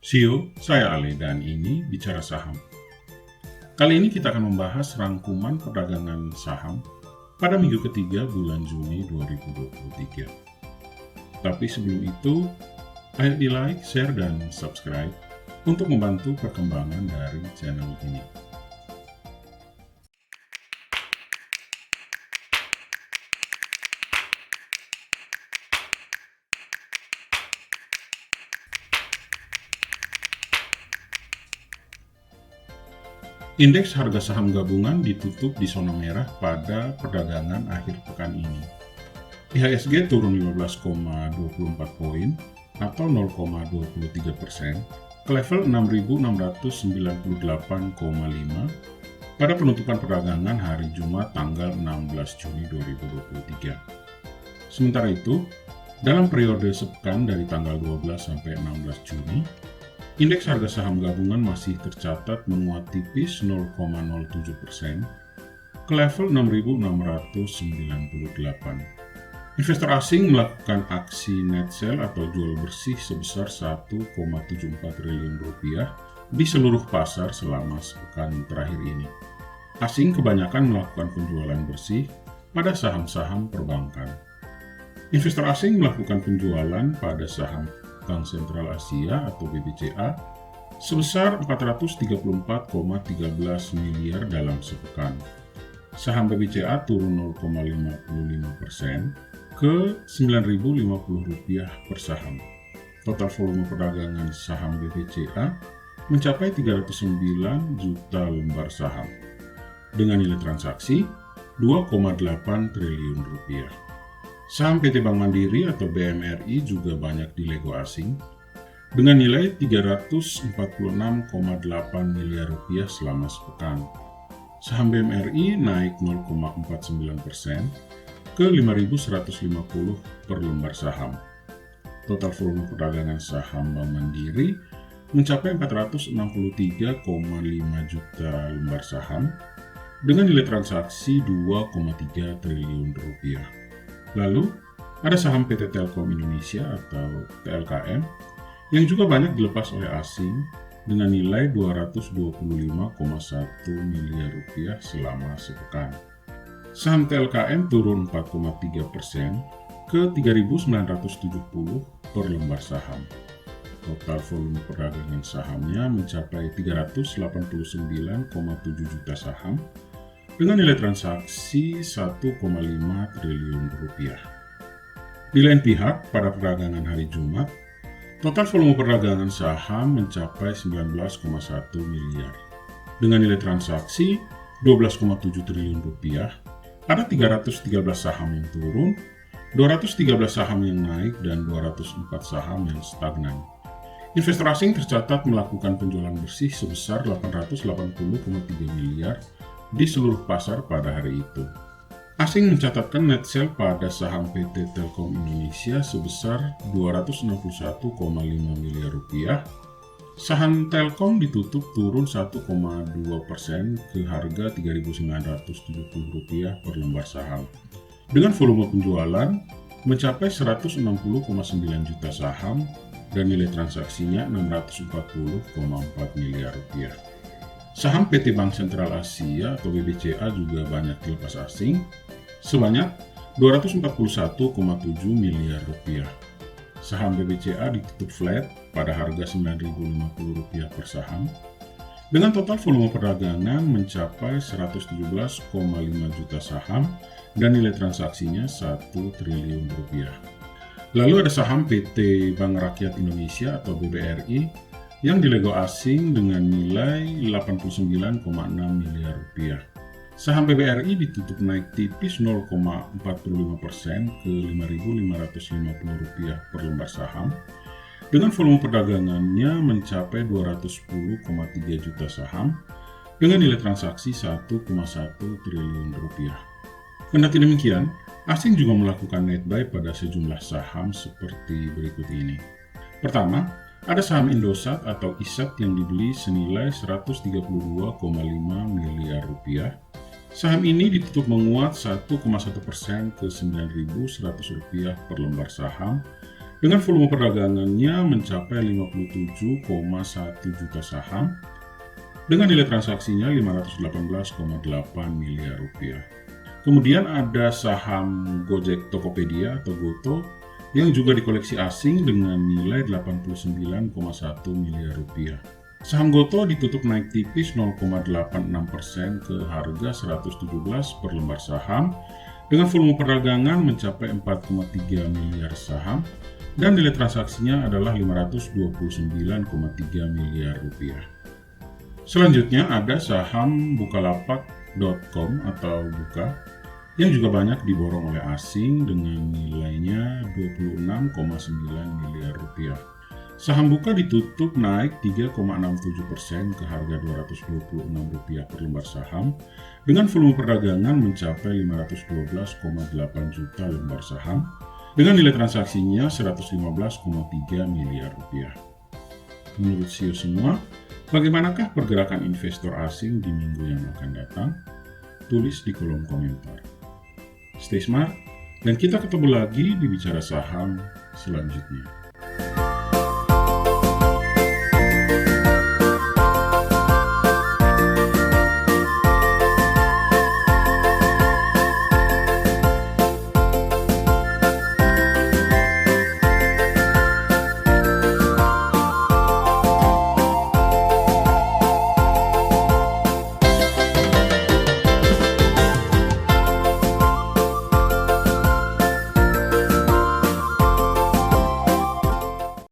Sio, saya Ale dan ini Bicara Saham. Kali ini kita akan membahas rangkuman perdagangan saham pada minggu ketiga bulan Juni 2023. Tapi sebelum itu, ayo di like, share, dan subscribe untuk membantu perkembangan dari channel ini. Indeks harga saham gabungan ditutup di zona merah pada perdagangan akhir pekan ini. IHSG turun 15,24 poin atau 0,23% ke level 6.698,5 pada penutupan perdagangan hari Jumat tanggal 16 Juni 2023. Sementara itu, dalam periode sepekan dari tanggal 12 sampai 16 Juni, indeks harga saham gabungan masih tercatat menguat tipis 0,07% ke level 6.698. Investor asing melakukan aksi net sell atau jual bersih sebesar 1,74 triliun rupiah di seluruh pasar selama sepekan terakhir ini. Asing kebanyakan melakukan penjualan bersih pada saham-saham perbankan. Investor asing melakukan penjualan pada saham Bank Sentral Asia atau BBCA sebesar 434,13 miliar dalam sepekan. Saham BBCA turun 0,55% ke Rp9.050 per saham. Total volume perdagangan saham BBCA mencapai 309 juta lembar saham dengan nilai transaksi 2,8 triliun rupiah. Saham PT Bank Mandiri atau BMRI juga banyak dilego asing dengan nilai 346,8 miliar rupiah selama sepekan. Saham BMRI naik 0,49% ke 5.150 per lembar saham. Total volume perdagangan saham Bank Mandiri mencapai 463,5 juta lembar saham dengan nilai transaksi 2,3 triliun rupiah. Lalu, ada saham PT Telkom Indonesia atau TLKM yang juga banyak dilepas oleh asing dengan nilai 225,1 miliar rupiah selama sepekan. Saham TLKM turun 4,3% ke 3.970 per lembar saham. Total volume perdagangan sahamnya mencapai 389,7 juta saham dengan nilai transaksi 1,5 triliun rupiah. Di lain pihak, pada perdagangan hari Jumat, total volume perdagangan saham mencapai 19,1 miliar. Dengan nilai transaksi 12,7 triliun rupiah, ada 313 saham yang turun, 213 saham yang naik, dan 204 saham yang stagnan. Investor asing tercatat melakukan penjualan bersih sebesar 880,3 miliar di seluruh pasar pada hari itu. Asing mencatatkan net sell pada saham PT Telkom Indonesia sebesar 261,5 miliar rupiah. Saham Telkom ditutup turun 1,2% ke harga Rp3.970 per lembar saham. Dengan volume penjualan mencapai 160,9 juta saham dan nilai transaksinya 640,4 miliar rupiah. Saham PT Bank Sentral Asia atau BBCA juga banyak dilepas asing sebanyak 241,7 miliar rupiah. Saham BBCA ditutup flat pada harga Rp9.050 per saham dengan total volume perdagangan mencapai 117,5 juta saham dan nilai transaksinya 1 triliun rupiah. Lalu ada saham PT Bank Rakyat Indonesia atau BBRI yang dilego asing dengan nilai 89,6 miliar rupiah. Saham BBRI ditutup naik tipis 0,45% ke Rp5.550 per lembar saham dengan volume perdagangannya mencapai 210,3 juta saham dengan nilai transaksi 1,1 triliun rupiah. Kendati demikian, asing juga melakukan net buy pada sejumlah saham seperti berikut ini. Pertama, ada saham Indosat atau ISAT yang dibeli senilai 132,5 miliar rupiah. Saham ini ditutup menguat 1,1% ke Rp9.100 per lembar saham dengan volume perdagangannya mencapai 57,1 juta saham dengan nilai transaksinya 518,8 miliar rupiah. Kemudian ada saham Gojek Tokopedia atau Goto yang juga dikoleksi asing dengan nilai 89,1 miliar rupiah. Saham Goto ditutup naik tipis 0,86% ke harga 117 per lembar saham dengan volume perdagangan mencapai 4,3 miliar saham dan nilai transaksinya adalah 529,3 miliar rupiah. Selanjutnya ada saham Bukalapak.com atau Buka yang juga banyak diborong oleh asing dengan nilainya 26,9 miliar rupiah. Saham Buka ditutup naik 3,67% ke harga Rp226 per lembar saham dengan volume perdagangan mencapai 512,8 juta lembar saham dengan nilai transaksinya 115,3 miliar rupiah. Menurut CEO semua, bagaimanakah pergerakan investor asing di minggu yang akan datang? Tulis di kolom komentar. Stay smart, dan kita ketemu lagi di Bicara Saham selanjutnya.